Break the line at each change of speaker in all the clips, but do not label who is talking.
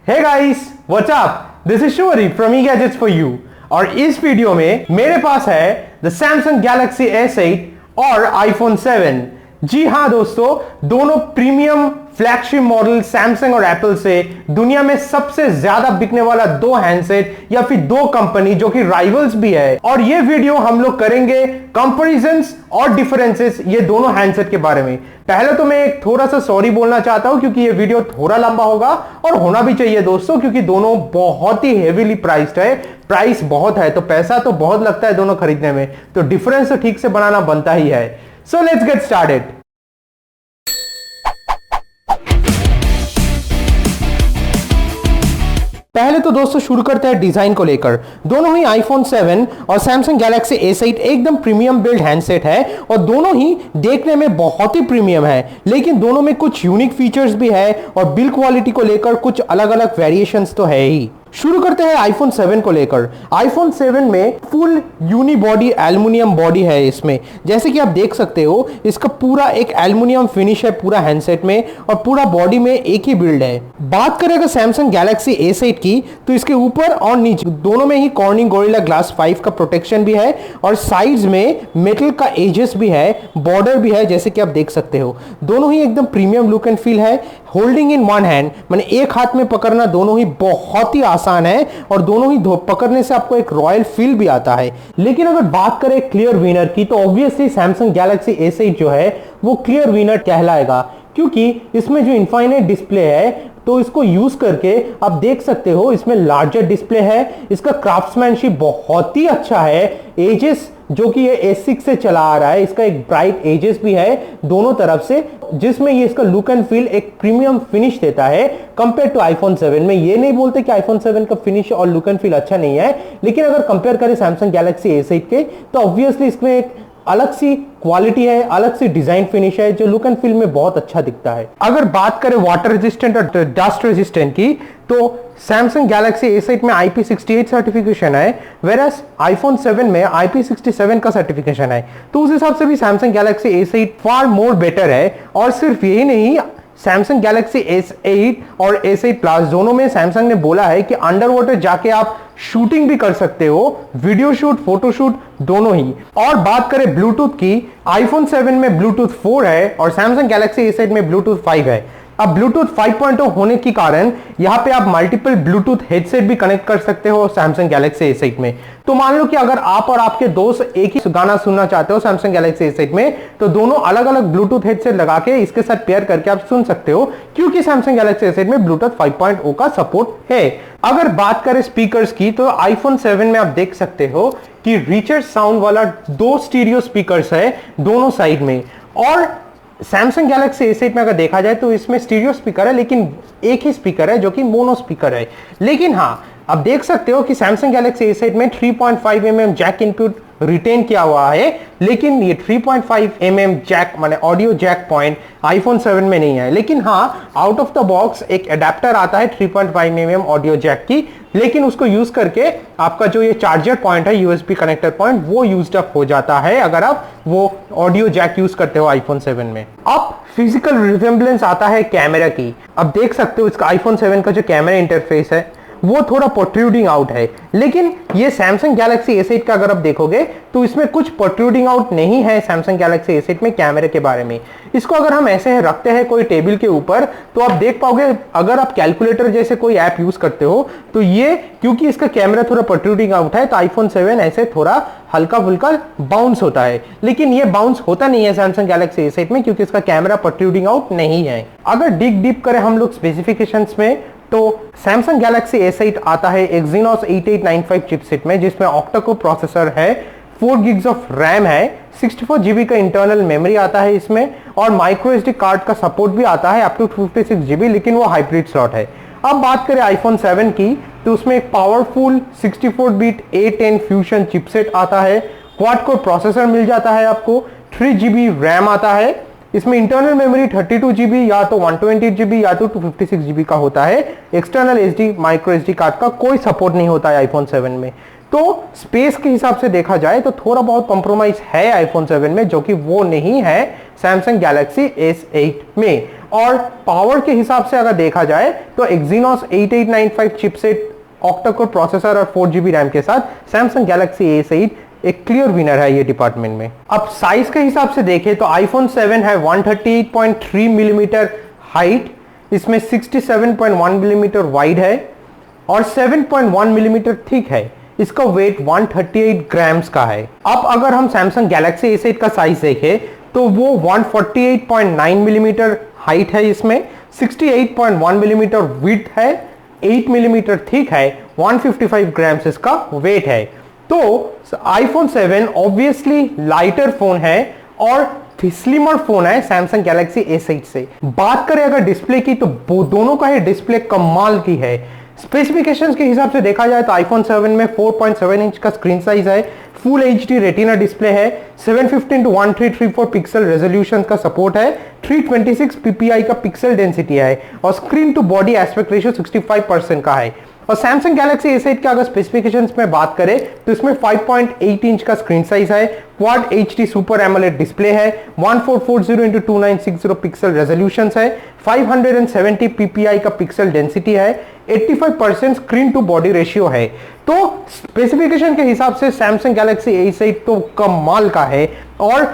Hey guys, what's up? This is Shivri from E Gadgets for you. और इस video में मेरे पास है द सैमसंग गैलेक्सी S8 और आईफोन 7। जी हां दोस्तों, दोनों प्रीमियम फ्लैगशिप मॉडल सैमसंग और एप्पल से दुनिया में सबसे ज्यादा बिकने वाला दो हैंडसेट या फिर दो कंपनी जो कि राइवल्स भी है। और ये वीडियो हम लोग करेंगे कंपैरिजंस और डिफरेंसेस ये दोनों हैंडसेट के बारे में। पहले तो मैं एक थोड़ा सा सॉरी बोलना चाहता हूं क्योंकि ये वीडियो थोड़ा लंबा होगा और होना भी चाहिए दोस्तों, क्योंकि दोनों बहुत ही हेवीली प्राइस्ड है। प्राइस बहुत है तो पैसा तो बहुत लगता है दोनों खरीदने में, तो डिफरेंस तो ठीक से बनाना बनता ही है। So let's get started. पहले तो दोस्तों शुरू करते हैं डिजाइन को लेकर। दोनों ही आईफोन 7 और सैमसंग गैलेक्सी S8 एकदम प्रीमियम बिल्ड हैंडसेट है और दोनों ही देखने में बहुत ही प्रीमियम है, लेकिन दोनों में कुछ यूनिक फीचर्स भी है और बिल्ड क्वालिटी को लेकर कुछ अलग अलग वेरिएशंस तो है ही। शुरू करते हैं आईफोन 7 को लेकर। आईफोन 7 में full unibody aluminium body है इसमें, जैसे कि आप देख सकते हो इसका पूरा एक एल्युमिनियम फिनिश है पूरा हैंडसेट में और पूरा बॉडी में एक ही बिल्ड है। बात करें अगर सैमसंग गैलेक्सी S8 की तो इसके ऊपर और नीचे दोनों में ही कॉर्निंग गोरिल्ला ग्लास 5 का प्रोटेक्शन भी है और साइड्स में मेटल का एजेस भी है, बॉर्डर भी है, जैसे कि आप देख सकते हो। दोनों ही एकदम प्रीमियम लुक एंड फील है। होल्डिंग इन वन हैंड माने एक हाथ में पकड़ना दोनों ही बहुत ही आसान है और दोनों ही पकड़ने से आपको एक रॉयल फील भी आता है। लेकिन अगर बात करें क्लियर विनर की तो ऑब्वियसली सैमसंग गैलेक्सी S8 जो है वो क्लियर विनर कहलाएगा, क्योंकि इसमें जो इनफाइनाइट डिस्प्ले है तो इसको यूज करके आप देख सकते हो इसमें लार्जर डिस्प्ले है। इसका क्राफ्ट्समैनशिप बहुत ही अच्छा है। एजेस जो कि ये S6 से चला आ रहा है, इसका एक ब्राइट एजेस भी है दोनों तरफ से, जिसमें ये इसका लुक एंड फील एक प्रीमियम फिनिश देता है कंपेयर टू आईफोन 7 में। ये नहीं बोलते कि आईफोन 7 का फिनिश और लुक एंड फील अच्छा नहीं है, लेकिन अगर कंपेयर करें सैमसंग गैलेक्सी S8 के तो ऑब्वियसली इसमें एक अलग सी क्वालिटी है, अलग सी डिजाइन फिनिश है जो लुक एंड फील में बहुत अच्छा दिखता है। अगर बात करें वाटर रेजिस्टेंट और डस्ट रेजिस्टेंट की तो सैमसंग गैलेक्सी S8 में IP68 सर्टिफिकेशन है, वेरस आईफोन 7 में IP67 का सर्टिफिकेशन है। तो उस हिसाब से भी सैमसंग गैलेक्सी S8 फार मोर बेटर है। और सिर्फ यही नहीं, सैमसंग गैलेक्सी S8 और S8 प्लस दोनों में सैमसंग ने बोला है कि अंडर वाटर जाके आप शूटिंग भी कर सकते हो, वीडियो शूट, फोटो शूट दोनों ही। और बात करें ब्लूटूथ की, आईफोन 7 में ब्लूटूथ 4 है और सैमसंग गैलेक्सी S8 में ब्लूटूथ 5 है। अब ब्लूटूथ 5.0 होने के कारण यहां पे आप मल्टीपल ब्लूटूथ हेडसेट भी कनेक्ट कर सकते हो सैमसंग गैलेक्सी S8 में। तो मान लो कि अगर आप और आपके दोस्त एक ही गाना सुनना चाहते हो सैमसंग गैलेक्सी S8 में, तो दोनों अलग अलग ब्लूटूथ हेडसेट लगा के इसके साथ पेयर करके आप सुन सकते हो, क्योंकि सैमसंग गैलेक्सी S8 में ब्लूटूथ 5.0 का सपोर्ट है। अगर बात करें स्पीकर्स की तो आईफोन 7 में आप देख सकते हो कि रिचर साउंड वाला दो स्टीरियो स्पीकर्स है दोनों साइड में। और सैमसंग गैलेक्सी S8 में अगर देखा जाए तो इसमें स्टीरियो स्पीकर है, लेकिन एक ही स्पीकर है जो कि मोनो स्पीकर है। लेकिन हाँ, आप देख सकते हो कि सैमसंग गैलेक्सी S8 में 3.5 mm जैक इनपुट रिटेन किया हुआ है, लेकिन ये 3.5 mm जैक माने ऑडियो जैक पॉइंट आईफोन 7 में नहीं है। लेकिन हाँ, आउट ऑफ द बॉक्स एक एडेप्टर आता है 3.5 mm ऑडियो जैक की, लेकिन उसको यूज करके आपका जो ये चार्जर पॉइंट है, USB कनेक्टर पॉइंट, वो यूज्ड अप हो जाता है अगर आप वो ऑडियो जैक यूज करते हो आईफोन 7 में। अब फिजिकल रिजेम्बलेंस आता है कैमरा की। अब देख सकते हो इसका आईफोन 7 का जो कैमरा इंटरफेस है वो थोड़ा प्रोट्रूडिंग आउट है, लेकिन ये सैमसंग गैलेक्सी S8 का अगर आप देखोगे तो इसमें कुछ प्रोट्रूडिंग आउट नहीं है सैमसंग गैलेक्सी S8 में कैमरे के बारे में। इसको अगर हम ऐसे रखते हैं कोई टेबल के ऊपर तो आप देख पाओगे, अगर आप कैलकुलेटर जैसे कोई ऐप यूज करते हो तो ये, क्योंकि इसका कैमरा थोड़ा प्रोट्रूडिंग आउट है तो आईफोन 7 ऐसे थोड़ा हल्का फुल्का बाउंस होता है, लेकिन ये बाउंस होता नहीं है सैमसंग गैलेक्सी S8 में क्योंकि इसका कैमरा प्रोट्रूडिंग आउट नहीं है। अगर डीप करें हम लोग स्पेसिफिकेशंस में तो सैमसंग गैलेक्सी S8 आता है Exynos 8895 चिपसेट में, जिसमें ऑक्टा कोर प्रोसेसर है, 4 GB ऑफ रैम है, 64 GB का इंटरनल मेमोरी आता है इसमें और माइक्रो SD कार्ड का सपोर्ट भी आता है अप टू 56 GB, लेकिन वो हाइब्रिड स्लॉट है। अब बात करें आईफोन 7 की तो उसमें एक powerful 64 bit A10 fusion chipset आता है, क्वाड कोर प्रोसेसर मिल जाता है आपको, 3 GB रैम आता है, इसमें इंटरनल मेमोरी 32 GB या तो 128 GB या तो 256 GB का होता है। External SD micro SD card का कोई सपोर्ट नहीं होता है आईफोन 7 में। तो स्पेस के हिसाब से देखा जाए तो थोड़ा बहुत कॉम्प्रोमाइज है आईफोन 7 में, जो कि वो नहीं है सैमसंग गैलेक्सी S8 में। और पावर के हिसाब से अगर देखा जाए तो Exynos 8895 chipset, octa core processor और 4 GB रैम के साथ Samsung Galaxy A8 एक क्लियर विनर है ये डिपार्टमेंट में। अब साइज के हिसाब से देखें तो iPhone 7 है 138.3 मिलीमीटर हाइट, इसमें 67.1 मिलीमीटर वाइड है और 7.1 मिलीमीटर थिक है। इसका वेट 138 ग्राम्स का है। अब अगर हम Samsung Galaxy A8 का साइज देखें तो वो 148.9 मिलीमीटर हाइट है, इसमें 68.1 मिलीमीटर विड्थ है, 8 मिलीमीटर थिक है, 155 ग्राम्स इसका वेट है। तो iPhone 7 ऑब्वियसली लाइटर फोन है और स्लिमर फोन है Samsung Galaxy A8 से। बात करें अगर डिस्प्ले की तो दोनों का ही डिस्प्ले कमाल की है। स्पेसिफिकेशंस के हिसाब से देखा जाए तो iPhone 7 में 4.7 इंच का स्क्रीन साइज है, फुल HD रेटिना डिस्प्ले है, 715x1334 पिक्सल रेजोल्यूशन का सपोर्ट है, 326 ppi का पिक्सल डेंसिटी है और screen to body aspect ratio 65% का है। और Samsung Galaxy A8 के अगर स्पेसिफिकेशंस में बात करें तो इसमें 5.8 इंच का स्क्रीन साइज है, quad HD super AMOLED display है, 1440x2960 पिक्सल रेजोल्यूशन है, 570 ppi का पिक्सल डेंसिटी है, 85% स्क्रीन टू बॉडी रेशियो है। तो स्पेसिफिकेशन के हिसाब से Samsung Galaxy A8 तो कमाल का है और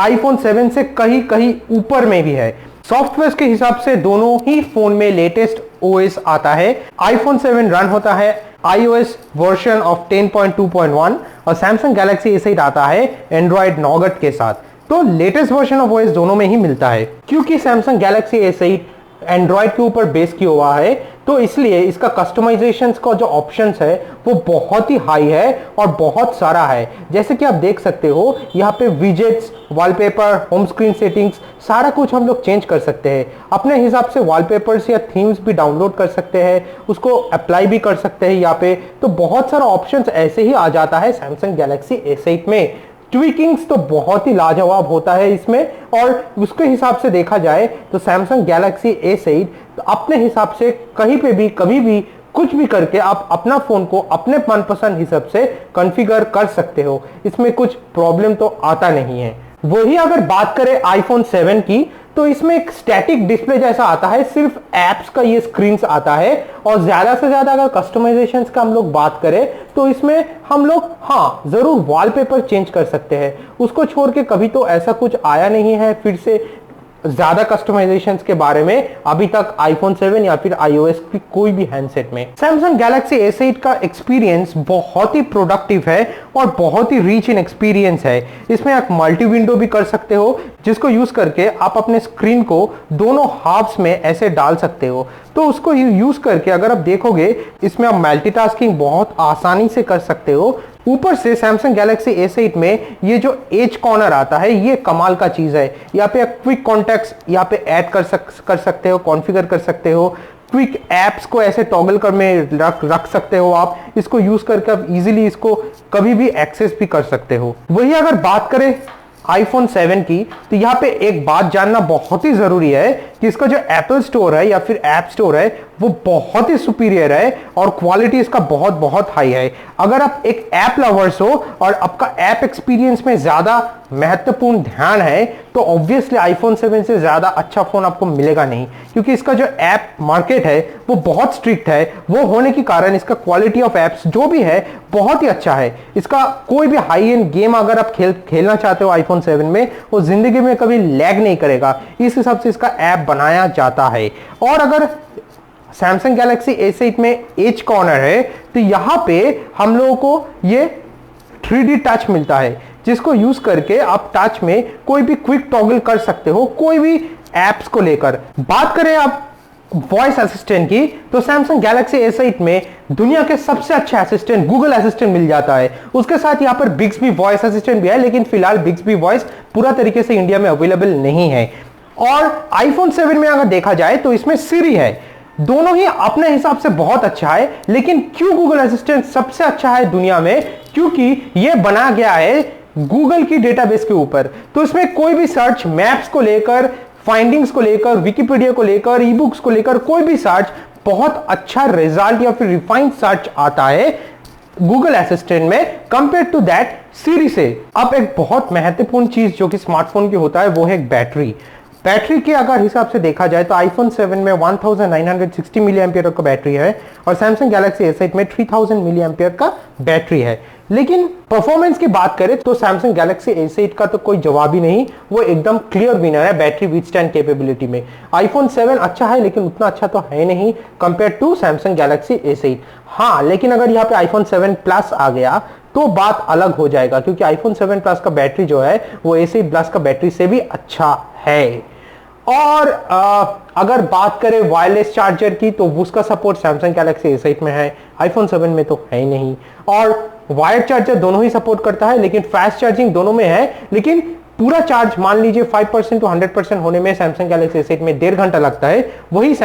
iPhone 7 से कहीं कहीं ऊपर में भी है। सॉफ्टवेयर के हिसाब से दोनों ही फोन में लेटेस्ट OS आता है। iPhone 7 रन होता है iOS वर्जन ऑफ 10.2.1 और Samsung Galaxy A8 आता है Android Nougat के साथ। तो लेटेस्ट वर्जन ऑफ OS दोनों में ही मिलता है। क्योंकि Samsung Galaxy A8 एंड्रॉयड के ऊपर बेस किया हुआ है तो इसलिए इसका कस्टमाइजेशंस का जो ऑप्शंस है वो बहुत ही हाई है और बहुत सारा है। जैसे कि आप देख सकते हो यहाँ पे widgets, wallpaper, home screen settings सारा कुछ हम लोग चेंज कर सकते हैं। अपने हिसाब से वॉलपेपर्स या थीम्स भी डाउनलोड कर सकते हैं, उसको अप्लाई भी कर सकते हैं यहाँ पे। तो बहुत सारा ऑप्शंस ऐसे ही आ जाता है Samsung Galaxy A8 में। ट्विकिंग्स तो बहुत ही लाजवाब होता है इसमें और उसके हिसाब से देखा जाए तो Samsung Galaxy A8 तो अपने हिसाब से कहीं पे भी कभी भी कुछ भी करके आप अपना फोन को अपने मनपसंद हिसाब से कॉन्फ़िगर कर सकते हो, इसमें कुछ प्रॉब्लम तो आता नहीं है। वही अगर बात करें iPhone 7 की तो इसमें एक स्टैटिक डिस्प्ले जैसा आता है, सिर्फ एप्स का ये स्क्रीन आता है और ज्यादा से ज्यादा अगर कस्टमाइजेशंस का हम लोग बात करें तो इसमें हम लोग हाँ जरूर वॉलपेपर चेंज कर सकते हैं। उसको छोड़ के कभी तो ऐसा कुछ आया नहीं है फिर से ज्यादा कस्टमाइजेशंस के बारे में अभी तक iPhone 7 या फिर iOS की कोई भी हैंडसेट में। Samsung Galaxy A8 का एक्सपीरियंस बहुत ही प्रोडक्टिव है और बहुत ही रिच इन एक्सपीरियंस है। इसमें आप मल्टी विंडो भी कर सकते हो जिसको यूज करके आप अपने स्क्रीन को दोनों हाफ्स में ऐसे डाल सकते हो। तो उसको यूज करके अगर आप देखोगे इसमें आप मल्टीटास्किंग बहुत आसानी से कर सकते हो। ऊपर से Samsung Galaxy A8 में ये जो एज कॉर्नर आता है ये कमाल का चीज है। यहाँ पे क्विक कॉन्टैक्ट्स यहाँ पे ऐड कर सकते हो, कॉन्फ़िगर कर सकते हो। क्विक एप्स को ऐसे टॉगल कर में रख सकते हो आप। इसको यूज करके आप इजीली इसको कभी भी एक्सेस भी कर सकते हो। वही अगर बात करें iPhone 7 की तो यहाँ पे एक बात जानना बहुत ही जरूरी है कि इसका जो एप्पल स्टोर है या फिर ऐप स्टोर है वो बहुत ही सुपीरियर है और क्वालिटी इसका बहुत बहुत हाई है। अगर आप एक ऐप लवर्स हो और आपका ऐप एक्सपीरियंस में ज्यादा महत्वपूर्ण ध्यान है तो ऑब्वियसली iPhone 7 से ज्यादा अच्छा फोन आपको मिलेगा नहीं, क्योंकि इसका जो ऐप मार्केट है वो बहुत स्ट्रिक्ट है। वो होने के कारण इसका क्वालिटी ऑफ एप्स जो भी है बहुत ही अच्छा है। इसका कोई भी हाई एंड गेम अगर आप खेलना चाहते हो iPhone 7 में वो जिंदगी में कभी लैग नहीं करेगा, इस हिसाब से इसका ऐप बनाया जाता है। और अगर Samsung Galaxy A8 में एज कॉर्नर है तो यहाँ पे हम लोगों को ये 3D टच मिलता है जिसको यूज करके आप टच में कोई भी क्विक टॉगल कर सकते हो कोई भी एप्स को लेकर। बात करें आप वॉइस असिस्टेंट की तो Samsung Galaxy A8 में दुनिया के सबसे अच्छा असिस्टेंट गूगल असिस्टेंट मिल जाता है। उसके साथ यहाँ पर Bixby वॉइस असिस्टेंट भी है, लेकिन फिलहाल Bixby वॉइस पूरा तरीके से इंडिया में अवेलेबल नहीं है। और iPhone 7 में अगर देखा जाए तो इसमें Siri है। दोनों ही अपने हिसाब से बहुत अच्छा है, लेकिन क्यों गूगल असिस्टेंट सबसे अच्छा है दुनिया में? क्योंकि यह बना गया है गूगल की डेटाबेस के ऊपर। तो इसमें कोई भी सर्च, मैप्स को लेकर, फाइंडिंग्स को लेकर, विकिपीडिया को लेकर, ई बुक्स को लेकर कोई भी सर्च बहुत अच्छा रिजल्ट या फिर रिफाइंड सर्च आता है गूगल असिस्टेंट में कंपेयर टू दैट सीरी से। अब एक बहुत महत्वपूर्ण चीज जो कि स्मार्टफोन की होता है वो है बैटरी। बैटरी के अगर हिसाब से देखा जाए तो आईफोन 7 में 1960 मिली एम्पियर का बैटरी है और सैमसंग गैलेक्सी S8 में 3000 मिली एम्पियर का बैटरी है। लेकिन परफॉर्मेंस की बात करें तो सैमसंग गैलेक्सी S8 का तो कोई जवाब ही नहीं, वो एकदम क्लियर विनर है बैटरी विथस्टैंड कैपेबिलिटी में। आईफोन 7 अच्छा है लेकिन उतना अच्छा तो है नहीं compare to Samsung Galaxy S8। हाँ, लेकिन अगर यहाँ पे आईफोन 7 प्लस आ गया तो बात अलग हो जाएगा, क्योंकि आईफोन 7 प्लस का बैटरी जो है वो S8 प्लस का बैटरी से भी अच्छा है। और अगर बात करें वायरलेस चार्जर की तो उसका सपोर्ट सैमसंग गैलेक्सी S8 में है, आईफोन 7 में तो है ही नहीं। और वायर्ड चार्जर दोनों ही सपोर्ट करता है, लेकिन फास्ट चार्जिंग दोनों में है, लेकिन पूरा चार्ज मान लीजिए 5% टू 100% होने में सैमसंग गैलेक्सी S8 में 1.5 घंटा लगता है, वही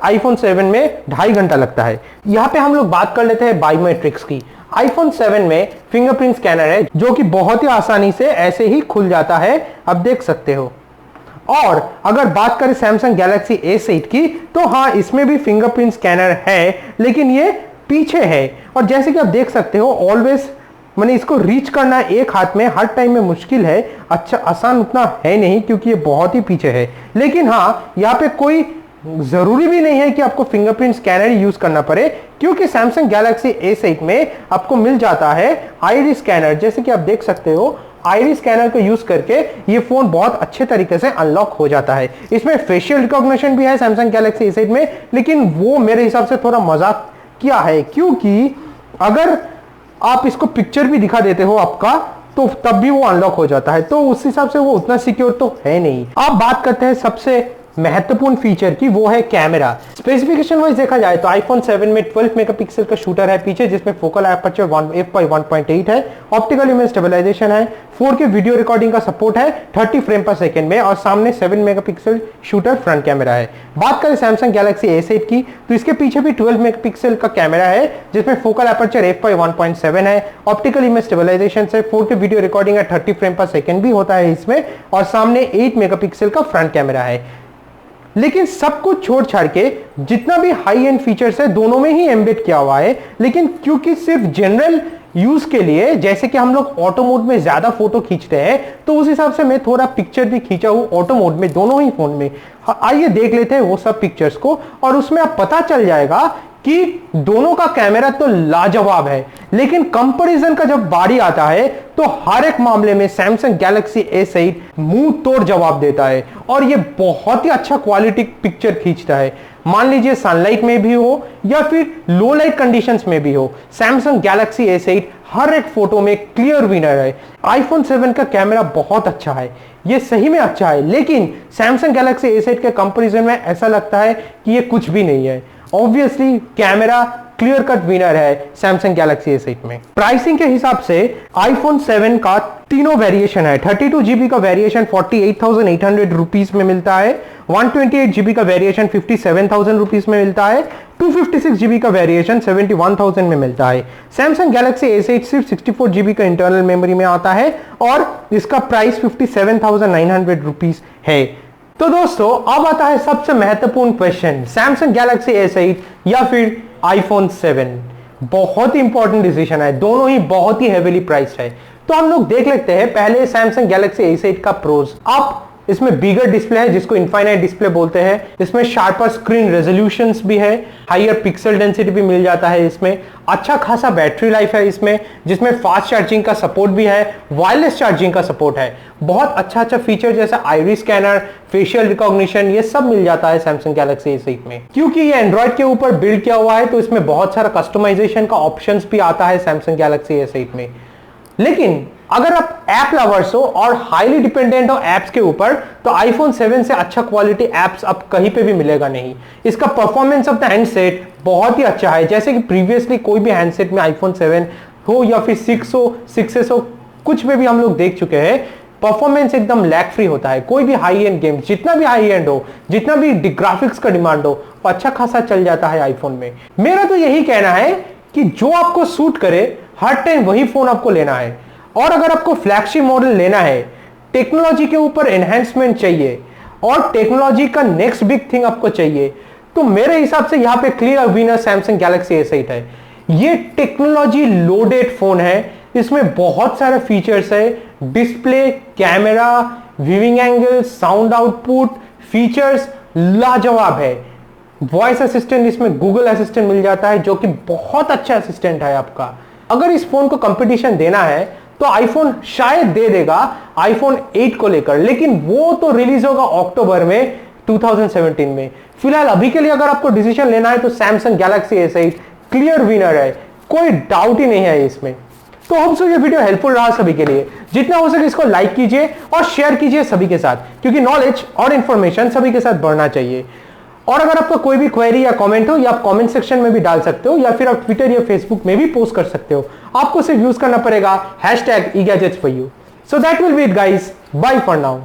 आईफोन 7 में 2.5 घंटा लगता है। यहाँ पे हम लोग बात कर लेते हैं बायोमेट्रिक्स की। आईफोन 7 में फिंगरप्रिंट स्कैनर है जो कि बहुत ही आसानी से ऐसे ही खुल जाता है, आप देख सकते हो। और अगर बात करें सैमसंग गैलेक्सी S8 की तो हाँ, इसमें भी फिंगरप्रिंट स्कैनर है, लेकिन ये पीछे है। और जैसे कि आप देख सकते हो ऑलवेज मैंने इसको रीच करना एक हाथ में हर टाइम में मुश्किल है, अच्छा आसान उतना है नहीं क्योंकि ये बहुत ही पीछे है। लेकिन हाँ, यहाँ पे कोई जरूरी भी नहीं है कि आपको फिंगरप्रिंट स्कैनर यूज करना पड़े, क्योंकि सैमसंग गैलेक्सी S8 में आपको मिल जाता है आईरिस स्कैनर। जैसे कि आप देख सकते हो आईरिस स्कैनर को यूज करके ये फोन बहुत अच्छे तरीके से अनलॉक हो जाता है। इसमें फेशियल रिकॉग्निशन भी है सैमसंग गैलेक्सी S8 में, लेकिन वो मेरे हिसाब से थोड़ा मजाक किया है, क्योंकि अगर आप इसको पिक्चर भी दिखा देते हो आपका तो तब भी वो अनलॉक हो जाता है, तो उस हिसाब से वो उतना सिक्योर तो है नहीं। आप बात करते हैं सबसे महत्वपूर्ण फीचर की, वो है कैमरा। स्पेसिफिकेशन वाइज देखा जाए तो आईफोन 7 में 12 मेगापिक्सल का शूटर है पीछे, जिसमें फोकल एपर्चर f/1.8 है, ऑप्टिकल इमेज स्टेबलाइजेशन है, 4K वीडियो रिकॉर्डिंग का सपोर्ट है 30 फ्रेम पर सेकंड में, और सामने 7 मेगापिक्सल शूटर फ्रंट कैमरा है। बात करें सैमसंग गैलेक्सी S8 की तो इसके पीछे भी 12 मेगापिक्सल का कैमरा है, जिसमें फोकल एपर्चर f/1.7 है, ऑप्टिकल इमेज स्टेबलाइजेशन से 4K वीडियो रिकॉर्डिंग है 30 फ्रेम पर सेकंड भी होता है इसमें, और सामने 8 मेगापिक्सल का फ्रंट कैमरा है। लेकिन सब कुछ छोड़ छाड़ के जितना भी हाई एंड फीचर्स है दोनों में ही एम्बेड किया हुआ है, लेकिन क्योंकि सिर्फ जनरल यूज के लिए, जैसे कि हम लोग ऑटो मोड में ज्यादा फोटो खींचते हैं, तो उस हिसाब से मैं थोड़ा पिक्चर भी खींचा हूं ऑटो मोड में दोनों ही फोन में। आइए देख लेते हैं वो सब पिक्चर्स को, और उसमें आप पता चल जाएगा कि दोनों का कैमरा तो लाजवाब है, लेकिन कंपैरिजन का जब बारी आता है तो हर एक मामले में सैमसंग गैलेक्सी S8 मुंह तोड़ जवाब देता है, और ये बहुत ही अच्छा क्वालिटी पिक्चर खींचता है। मान लीजिए सनलाइट में भी हो या फिर लो लाइट कंडीशंस में भी हो, सैमसंग गैलेक्सी S8 हर एक फोटो में क्लियर विनर है। आईफोन 7 का कैमरा बहुत अच्छा है, ये सही में अच्छा है, लेकिन सैमसंग गैलेक्सी S8 के कंपैरिजन में ऐसा लगता है कि ये कुछ भी नहीं है। Obviously camera clear cut winner है सैमसंग गैलेक्सी S8 में। प्राइसिंग के हिसाब से आईफोन 7 का तीनों वेरिएशन है। 32 जीबी का वेरिएशन 48,800 रुपीज में मिलता है, 128 जीबी का वेरिएशन 57,000 रुपीज में मिलता है, 256 जीबी का वेरिएशन 71,000 में मिलता है। सैमसंग गैलेक्सी S8 सिर्फ 64 जीबी का इंटरनल मेमोरी में आता है और इसका प्राइस 57,900 रुपीज है। तो दोस्तों अब आता है सबसे महत्वपूर्ण क्वेश्चन, सैमसंग गैलेक्सी S8 या फिर आईफोन 7। बहुत ही इंपॉर्टेंट डिसीजन है, दोनों ही बहुत ही हेवीली प्राइस्ड है। तो हम लोग देख लेते हैं पहले सैमसंग गैलेक्सी S8 का प्रोज। आप इसमें बिगर डिस्प्ले है जिसको इनफाइनाइट डिस्प्ले बोलते हैं, इसमें शार्पर स्क्रीन रेजोल्यूशंस भी है, हायर पिक्सल डेंसिटी भी मिल जाता है इसमें, अच्छा खासा बैटरी लाइफ है इसमें, जिसमें फास्ट चार्जिंग का सपोर्ट भी है, वायरलेस चार्जिंग का सपोर्ट है, बहुत अच्छा फीचर जैसे आईरिस स्कैनर, फेशियल रिकॉग्निशन, ये सब मिल जाता है सैमसंग गैलेक्सी S8 में। क्योंकि ये एंड्रॉइड के ऊपर बिल्ड किया हुआ है तो इसमें बहुत सारा कस्टमाइजेशन का ऑप्शंस भी आता है सैमसंग गैलेक्सी S8 में। लेकिन अगर आप ऐप लवर्स हो और हाईली डिपेंडेंट हो एप्स के ऊपर, तो आईफोन 7 से अच्छा क्वालिटी एप्स अब कहीं पे भी मिलेगा नहीं। इसका परफॉर्मेंस ऑफ द हैंडसेट बहुत ही अच्छा है, जैसे कि प्रीवियसली कोई भी हैंडसेट में आईफोन 7 हो या फिर 6 हो, 6s हो, कुछ में भी हम लोग देख चुके हैं, परफॉर्मेंस एकदम लैग फ्री होता है। कोई भी हाई एंड गेम, जितना भी हाई एंड हो, जितना भी ग्राफिक्स का डिमांड हो, वो अच्छा खासा चल जाता है आईफोन में। मेरा तो यही कहना है कि जो आपको सूट करे हर टाइम वही फोन आपको लेना है। और अगर आपको फ्लैगशिप मॉडल लेना है, टेक्नोलॉजी के ऊपर एनहेंसमेंट चाहिए और टेक्नोलॉजी का नेक्स्ट बिग थिंग आपको चाहिए, तो मेरे हिसाब से यहां पे clear winner Samsung Galaxy S8 है। ये टेक्नोलॉजी लोडेड फोन है, इसमें बहुत सारे फीचर्स है, display, camera, viewing angle, sound output, features लाजवाब है। वॉइस असिस्टेंट इसमें गूगल असिस्टेंट मिल जाता है जो कि बहुत अच्छा असिस्टेंट है आपका। अगर इस फोन को कंपटीशन देना है तो आईफोन शायद दे देगा आईफोन 8 को लेकर, लेकिन वो तो रिलीज होगा अक्टूबर में 2017 में। फिलहाल अभी के लिए अगर आपको डिसीजन लेना है तो Samsung Galaxy S8 clear winner है, कोई डाउट ही नहीं है इसमें। तो होप सो ये वीडियो हेल्पफुल रहा सभी के लिए। जितना हो सके इसको लाइक कीजिए और शेयर कीजिए सभी के साथ, क्योंकि नॉलेज और इंफॉर्मेशन सभी के साथ बढ़ना चाहिए। और अगर आपका कोई भी क्वेरी या कमेंट हो, या आप कमेंट सेक्शन में भी डाल सकते हो, या फिर आप ट्विटर या फेसबुक में भी पोस्ट कर सकते हो। आपको सिर्फ यूज करना पड़ेगा #eGadgetsForYou। So that will be it guys. Bye for now.